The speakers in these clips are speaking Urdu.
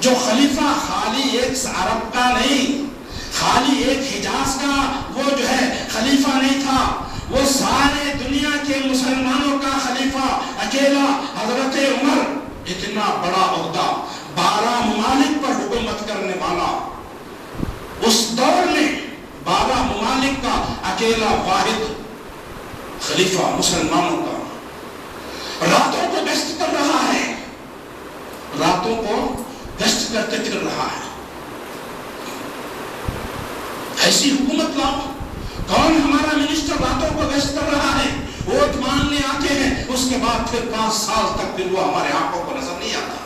جو خلیفہ خالی ایک عرب کا نہیں، خالی ایک حجاز کا وہ جو ہے خلیفہ نہیں تھا، وہ سارے دنیا کے مسلمانوں کا خلیفہ اکیلا حضرت عمر، اتنا بڑا عہدہ، 12 ممالک پر حکومت کرنے والا، اس دور میں 12 ممالک کا اکیلا واحد خلیفہ مسلمانوں کا، راتوں کو گشت کر رہا ہے، راتوں کو گشت کرتے پھر رہا ہے۔ ایسی حکومت لاؤ، کون ہمارا منسٹر راتوں کو گشت کر رہا ہے، ووٹ مانگنے آتے ہیں، اس کے بعد پھر 5 سال تک پھر وہ ہمارے آنکھوں کو نظر نہیں آتا۔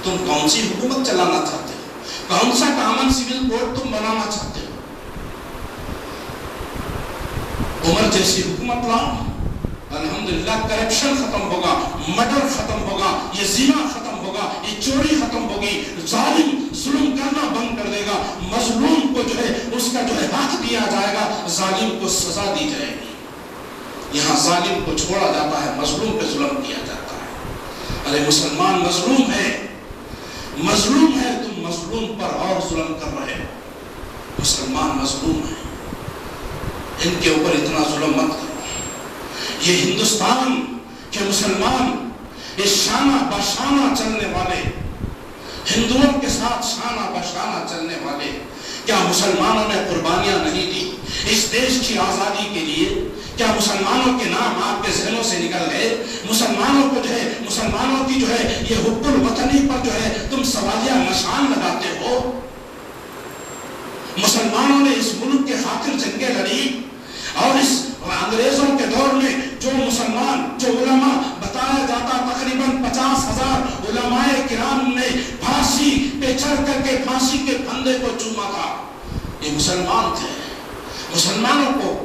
تم کون سی حکومت چلانا چاہتے ہو؟ کون سا کامن سول کوڈ تم بنانا چاہتے ہو؟ عمر جیسی حکومت لاؤ، الحمدللہ کرپشن ختم ہوگا، مرڈر ختم ہوگا، یہ زنا ختم ہوگا، یہ چوری ختم ہوگی، ظالم ظلم کرنا بند کر دے گا، مظلوم کو جو ہے اس کا جو ہے حق دیا جائے گا، ظالم کو سزا دی جائے گی۔ یہاں ظالم کو چھوڑا جاتا ہے، مظلوم پہ ظلم کیا جاتا ہے۔ ارے مسلمان مظلوم ہے، مظلوم ہے، تم مظلوم پر اور ظلم کر رہے ہو۔ مسلمان مظلوم ہے، ان کے اوپر اتنا ظلم مت کرو۔ یہ ہندوستان کے مسلمان، یہ شانہ بشانہ چلنے والے، ہندوؤں کے ساتھ شانہ بشانہ چلنے والے، کیا مسلمانوں نے قربانیاں نہیں دی اس دیش کی آزادی کے لیے؟ کیا مسلمانوں کے نام آپ کے ذہنوں سے نکل گئے؟ مسلمانوں کو جو ہے، مسلمانوں کی جو ہے یہ حب الوطنی پر جو ہے تم سوالیہ نشان لگاتے ہو؟ مسلمانوں نے اس ملک کے خاطر جنگیں لڑی، اور اس انگریزوں کے دور میں جو مسلمان، جو علماء بتایا جاتا تقریباً 50,000 علماء کرام نے پھانسی پہ چڑھ کر کے پھانسی کے پھندے کو چوما تھا، یہ مسلمان تھے۔ مسلمانوں کو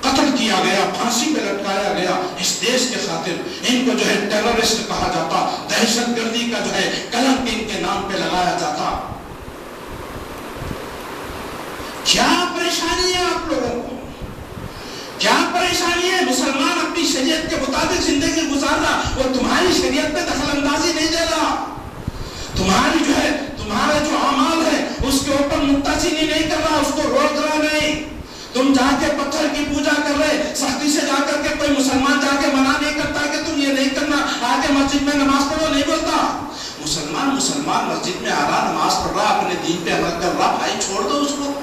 قتل کیا گیا، پھانسی پہ لٹکایا گیا اس دیش کے خاطر۔ ان کو جو ہے ٹیررسٹ کہا جاتا، دہشت گردی کا جو ہے کلنک ان کے نام پہ لگایا جاتا۔ کیا پریشانی ہے آپ لوگوں کو؟ کیا پریشانی ہے؟ مسلمان اپنی شریعت کے مطابق زندگی گزار رہا، وہ تمہاری شریعت پہ دخل اندازی نہیں دے رہا، تمہاری جو ہے تمہارا جو اعمال ہے اس کے اوپر متزنی نہیں کر رہا، اس کو روک رہا نہیں۔ تم جا کے پتھر کی پوجا کر رہے، سختی سے جا کر کے کوئی مسلمان جا کے منع نہیں کرتا کہ تم یہ نہیں کرنا، آ کے مسجد میں نماز پڑھو نہیں بولتا۔ مسلمان مسجد میں آ رہا، نماز پڑھ رہا، اپنے دین پہ عمل کر رہا، بھائی چھوڑ دو اس کو۔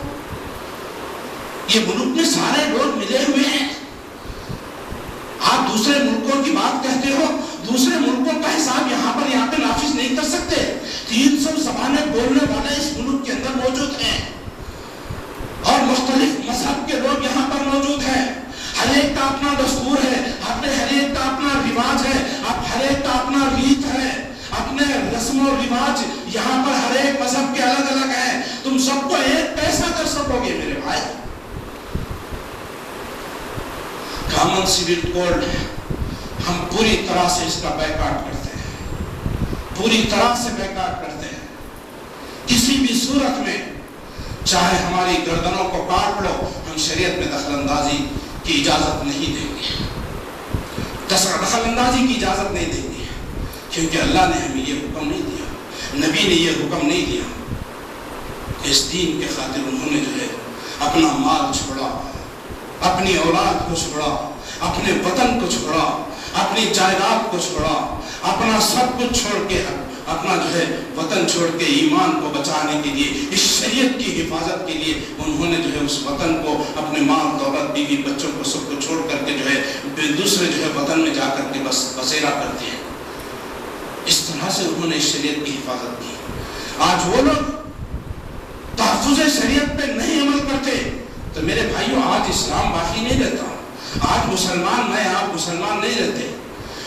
یہ ملک میں سارے لوگ ملے ہوئے ہیں، آپ دوسرے ملکوں کی بات کہتے ہو، دوسرے ملکوں کا حساب یہاں پہ نافذ نہیں کر سکتے۔ 300 زبانیں بولنے والے اس ملک کے اندر موجود ہیں، اور مختلف مذہب کے لوگ یہاں پر موجود ہیں۔ ہر ایک کا اپنا دستور ہے، ہر ایک کا اپنا رواج ہے، ہر ایک کا اپنا ریت ہے، اپنے رسم و رواج یہاں پر ہر ایک مذہب کے الگ الگ ہیں۔ تم سب کو ایک کیسا کر سکو گے میرے بھائی؟ کامن سول کوڈ ہم پوری طرح سے اس کا بیکاٹ کرتے ہیں، پوری طرح سے بیکاٹ کرتے ہیں۔ کسی بھی صورت میں چاہے ہماری گردنوں کو کاٹ لو، ہم شریعت میں دخل اندازی کی اجازت نہیں دیں گے، دخل اندازی کی اجازت نہیں دیں گے، کیونکہ اللہ نے ہمیں یہ حکم نہیں دیا، نبی نے یہ حکم نہیں دیا۔ اس دین کے خاطر انہوں نے جو ہے اپنا مال چھوڑا، اپنی اولاد کو چھوڑا، اپنے وطن کو چھوڑا، اپنی جائیداد کو چھوڑا، اپنا سب کچھ چھوڑ کے، اپنا جو ہے وطن چھوڑ کے ایمان کو بچانے کے لیے، اس شریعت کی حفاظت کے لیے انہوں نے جو ہے اس وطن کو، اپنے مال دولت بیوی بچوں کو سب کو چھوڑ کر کے جو ہے دوسرے جو ہے وطن میں جا کر کے بسیرا کرتے ہیں۔ اس طرح سے انہوں نے اس شریعت کی حفاظت کی۔ آج وہ لوگ تحفظ شریعت پہ نہیں عمل کرتے، تو میرے بھائیوں آج اسلام باقی نہیں رہتا، آج مسلمان میں آپ مسلمان نہیں رہتے۔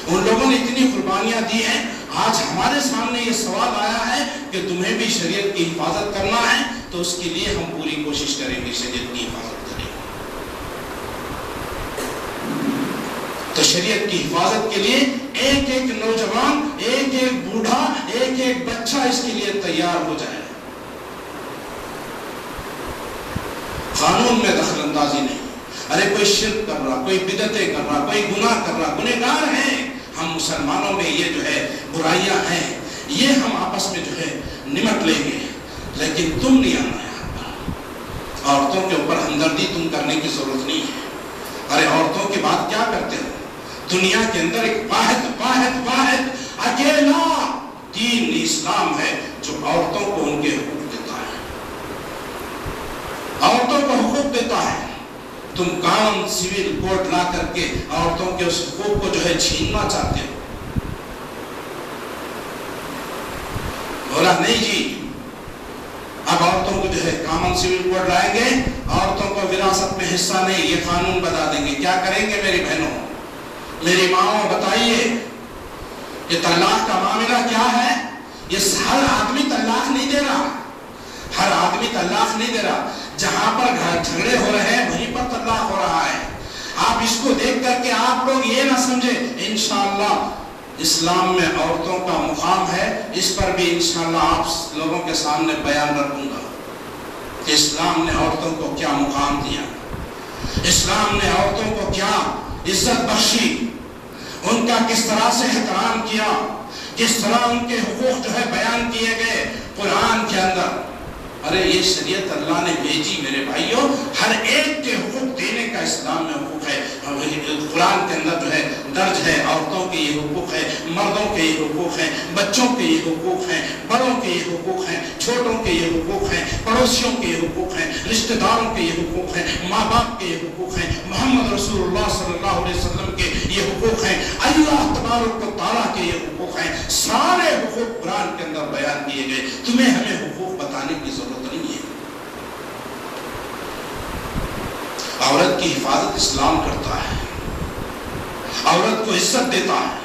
ان لوگوں نے اتنی قربانیاں دی ہیں، آج ہمارے سامنے یہ سوال آیا ہے کہ تمہیں بھی شریعت کی حفاظت کرنا ہے، تو اس کے لیے ہم پوری کوشش کریں گے شریعت کی حفاظت کریں گے۔ تو شریعت کی حفاظت کے لیے ایک ایک نوجوان، ایک ایک بوڑھا، ایک ایک بچہ اس کے لیے تیار ہو جائے۔ قانون میں دخل اندازی نہیں۔ ارے کوئی شرک کر رہا، کوئی بدعتیں کر رہا، کوئی گناہ کر رہا، گنہگار ہیں ہم۔ مسلمانوں میں یہ جو ہے برائیاں ہیں، یہ ہم آپس میں جو ہے نمٹ لیں گے، لیکن تم نہیں آنا یہاں پر۔ عورتوں کے اوپر ہمدردی تم کرنے کی ضرورت نہیں ہے۔ ارے عورتوں کی بات کیا کرتے ہو؟ دنیا کے اندر ایک واحد اکیلا دین اسلام ہے جو عورتوں کو ان کے حقوق دیتا ہے، عورتوں کو حقوق دیتا ہے۔ تم کامن سول کوڈ لا کر کے عورتوں کے اس حقوق کو جو ہے چھیننا چاہتے ہو۔ بولا نہیں جی، اب عورتوں کو جو ہے کامن سول کوڈ لائیں گے، عورتوں کو وراثت میں حصہ نہیں، یہ قانون بتا دیں گے۔ کیا کریں گے میری بہنوں، میری ماں بتائیے، یہ طلاق کا معاملہ کیا ہے؟ یہ ہر آدمی طلاق نہیں دے رہا، ہر آدمی طلاق نہیں دے رہا۔ جہاں پر جھگڑے ہو رہے ہیں وہیں پر طلاق ہو رہا ہے۔ آپ اس کو دیکھ کر کے آپ لوگ یہ نہ سمجھے، انشاءاللہ اسلام میں عورتوں کا مقام ہے، اس پر بھی انشاءاللہ آپ لوگوں کے سامنے بیان رکھوں گا کہ اسلام نے عورتوں کو کیا مقام دیا، اسلام نے عورتوں کو کیا عزت بخشی، ان کا کس طرح سے احترام کیا، کس طرح ان کے حقوق جو ہے بیان کیے گئے قرآن کے اندر۔ ارے یہ شریعت اللہ نے بھیجی میرے بھائیوں، ہر ایک کے حقوق دینے کا اسلام میں حقوق ہے۔ قرآن کے اندر جو ہے درج ہے، عورتوں کے یہ حقوق ہے، مردوں کے یہ حقوق ہیں، بچوں کے یہ حقوق ہیں، بڑوں کے یہ حقوق ہیں، چھوٹوں کے یہ حقوق ہیں، پڑوسیوں کے یہ حقوق ہیں، رشتہ داروں کے یہ حقوق ہیں، ماں باپ کے یہ حقوق ہیں، محمد رسول اللہ صلی اللہ علیہ وسلم کے یہ حقوق ہیں، اللہ تبارک و تعالیٰ کے یہ حقوق ہیں۔ سارے حقوق قرآن کے اندر بیان کیے گئے، تمہیں ہمیں حقوق بتانے کی ضرورت نہیں ہے۔ عورت کی حفاظت اسلام کرتا ہے، عورت کو عزت دیتا ہے،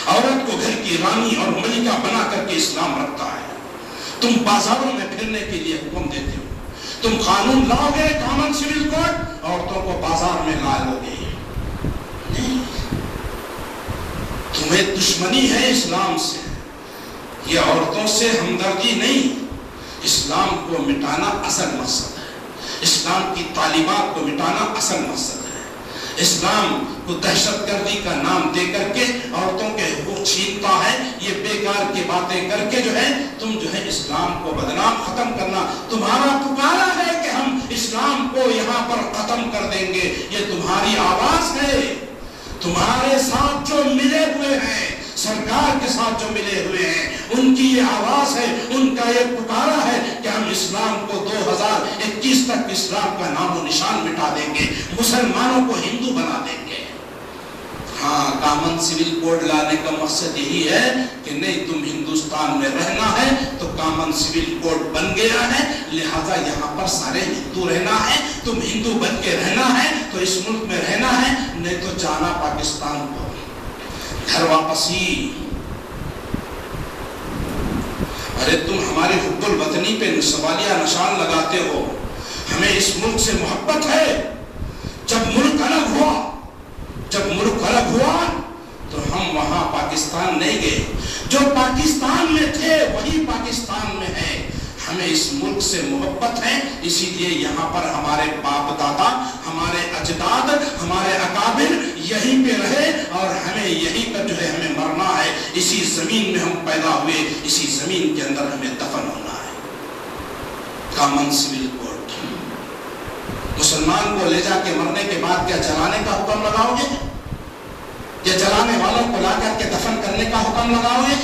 عورت کو گھر کی رانی اور ملکہ بنا کر کے اسلام رکھتا ہے۔ تم بازاروں میں پھرنے کے لیے حکم دیتے ہو، تم قانون لاؤ گے کامن سول کوڈ، عورتوں کو بازار میں لا لو گے؟ نہیں، تمہیں دشمنی ہے اسلام سے، یہ عورتوں سے ہمدردی نہیں۔ اسلام کو مٹانا اصل مقصد ہے، اسلام کی تعلیمات کو مٹانا اصل مقصد ہے۔ اسلام کو دہشت گردی کا نام دے کر کے عورتوں کے حقوق چھینتا ہے۔ یہ بیکار کی باتیں کر کے جو ہے تم جو ہے اسلام کو بدنام ختم کرنا، تمہارا پکارا ہے کہ ہم اسلام کو یہاں پر ختم کر دیں گے، یہ تمہاری آواز ہے۔ تمہارے ساتھ جو ملے ہوئے ہیں، سرکار کے ساتھ جو ملے ہوئے ہیں، ان کی یہ آواز ہے، ان کا یہ پکارا ہے کہ ہم اسلام کو 2021 تک اسلام کا نام و نشان مٹا دیں گے، مسلمانوں کو ہندو بنا دیں گے۔ ہاں، کامن سول کوڈ لانے کا مقصد یہی ہے کہ نہیں، تم ہندوستان میں رہنا ہے تو کامن سول کوڈ بن گیا ہے، لہذا یہاں پر سارے ہندو رہنا ہے، تم ہندو بن کے رہنا ہے تو اس ملک میں رہنا ہے، نہیں تو جانا پاکستان کو، گھر واپسی۔ ارے تم ہماری حب الوطنی پہ سوالیہ نشان لگاتے ہو، ہمیں اس ملک سے محبت ہے۔ جب ملک الگ ہوا تو ہم وہاں پاکستان نہیں گئے، جو پاکستان میں تھے وہی پاکستان میں ہے۔ ہمیں اس ملک سے محبت ہے، اسی لیے یہاں پر ہمارے باپ دادا، ہمارے اجداد، ہمارے اکابر یہیں پہ رہے اور ہمیں یہیں پر جو ہے ہمیں مرنا ہے۔ اسی زمین میں ہم پیدا ہوئے، اسی زمین کے اندر ہمیں دفن ہونا ہے۔ کامن سول کوڈ، مسلمان کو لے جا کے مرنے کے بعد کیا جلانے کا حکم لگاؤ گے؟ یا جلانے والوں کو لا کر کے دفن کرنے کا حکم لگاؤ گے؟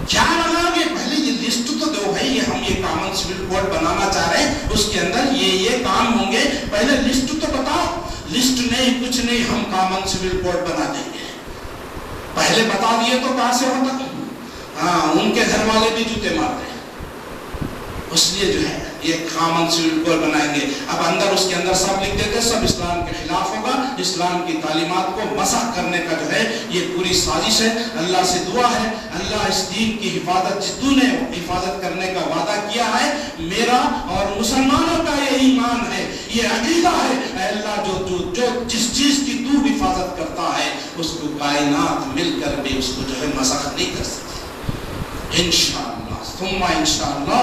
کیا لگاؤ گے؟ پہلے یہ لسٹ تو دو بھائی، ہم یہ کامن سول کوڈ بنانا چاہ رہے ہیں، اس کے اندر یہ کام ہوں گے، پہلے لسٹ تو بتاؤ۔ لسٹ نہیں، کچھ نہیں، ہم کامن سول کوڈ بنا دیں گے۔ پہلے بتا دیے تو کہاں سے ہوتا؟ ہاں، ان کے گھر والے بھی جوتے مارتے ہیں، اس لیے جو ہے یہ کامن سول کوڈ بنائیں گے۔ اب اندر اس کے اندر سب لکھ دیتے، سب اسلام کے خلاف ہوگا، اسلام کی تعلیمات کو مسخ کرنے کا جو ہے یہ پوری سازش ہے۔ اللہ سے دعا ہے، اللہ اس دین کی حفاظت، جتوں نے حفاظت کرنے کا وعدہ کیا ہے، میرا اور مسلمانوں کا یہ ایمان ہے، یہ عقیدہ ہے، اے اللہ جو جس چیز کی تو حفاظت کرتا ہے اس کو کائنات مل کر بھی اس کو جو ہے مسخ نہیں کر سکتی۔ انشاءاللہ ثم انشاءاللہ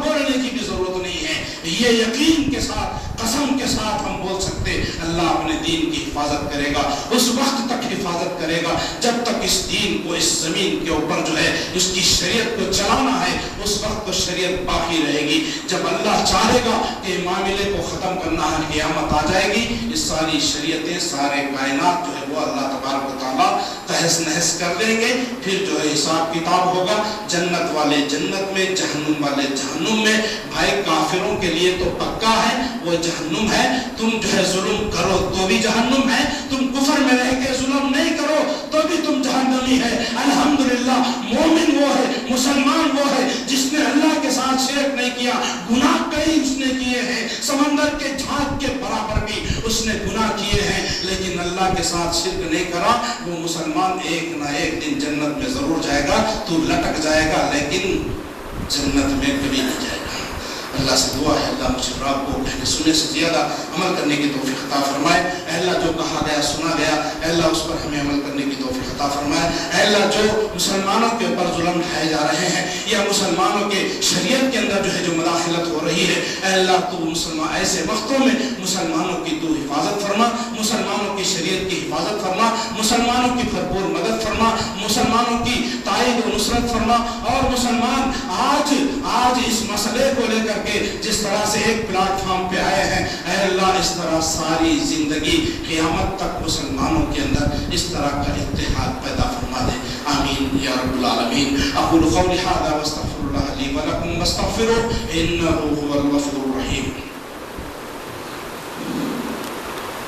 بولنے کی بھی ضرورت نہیں ہے، یہ یقین کے ساتھ قسم کے ساتھ ہم بول سکتے اللہ اپنے دین کی حفاظت کرے گا، اس وقت تک حفاظت کرے گا جب تک اس دین کو اس زمین کے اوپر جو ہے اس کی شریعت کو چلانا ہے، اس وقت تو شریعت باقی رہے گی۔ جب اللہ چاہے گا کہ معاملے کو ختم کرنا ہے، قیامت آ جائے گی، یہ ساری شریعتیں، سارے کائنات جو ہے وہ اللہ تبارک و تعالیٰ تہس نہس کر دیں گے۔ پھر جو ہے حساب کتاب ہوگا، جنت والے جنت میں، جہنم والے جہنم میں۔ بھائی کافروں کے لیے تو پکا ہے وہ جہنم ہے، تم جو ہے ظلم کرو تو بھی جہنم ہے، تم کفر میں رہ کے ظلم نہیں کرو تو بھی تم جہنمی ہے۔ الحمدللہ مومن وہ ہے، مسلمان وہ ہے جس نے اللہ کے ساتھ شرک نہیں کیا۔ گناہ کئی اس نے کیے ہیں، سمندر کے جھاگ کے برابر بھی اس نے گناہ کیے ہیں، لیکن اللہ کے ساتھ شرک نہیں کرا۔ وہ مسلمان ایک نہ ایک دن جنت میں ضرور جائے گا، تو لٹک جائے گا لیکن جنت میں کبھی نہیں جائے گا۔ اللہ سے دعا ہے اللہ مجھے اور آپ کو کہنے سننے سے زیادہ عمل کرنے کی توفیق عطا فرمائے۔ اے اللہ جو کہا گیا سنا گیا، اے اللہ اس پر ہمیں عمل کرنے کی توفیق عطا فرمائے۔ اے اللہ جو مسلمانوں کے اوپر ظلم ڈھائے جا رہے ہیں یا مسلمانوں کے شریعت کے اندر جو ہے جو مداخلت ہو رہی ہے، اے اللہ تو مسلمان ایسے وقتوں میں مسلمانوں کی تو حفاظت فرما، مسلمانوں کی شریعت کی حفاظت فرما، مسلمانوں کی بھرپور مدد فرما، مسلمانوں کی تائید و نصرت فرما۔ اور مسلمان آج اس مسئلے کو لے کر کہ جس طرح سے ایک پلیٹ فارم پہ آئے ہیں، اے اللہ اس طرح ساری زندگی قیامت تک مسلمانوں کے اندر اس طرح کا اتحاد پیدا فرما دے، آمین یا رب العالمین۔ اقول قولی ھذا واستغفر اللہ لی ولکم واستغفروہ انہ هو الغفور الرحیم۔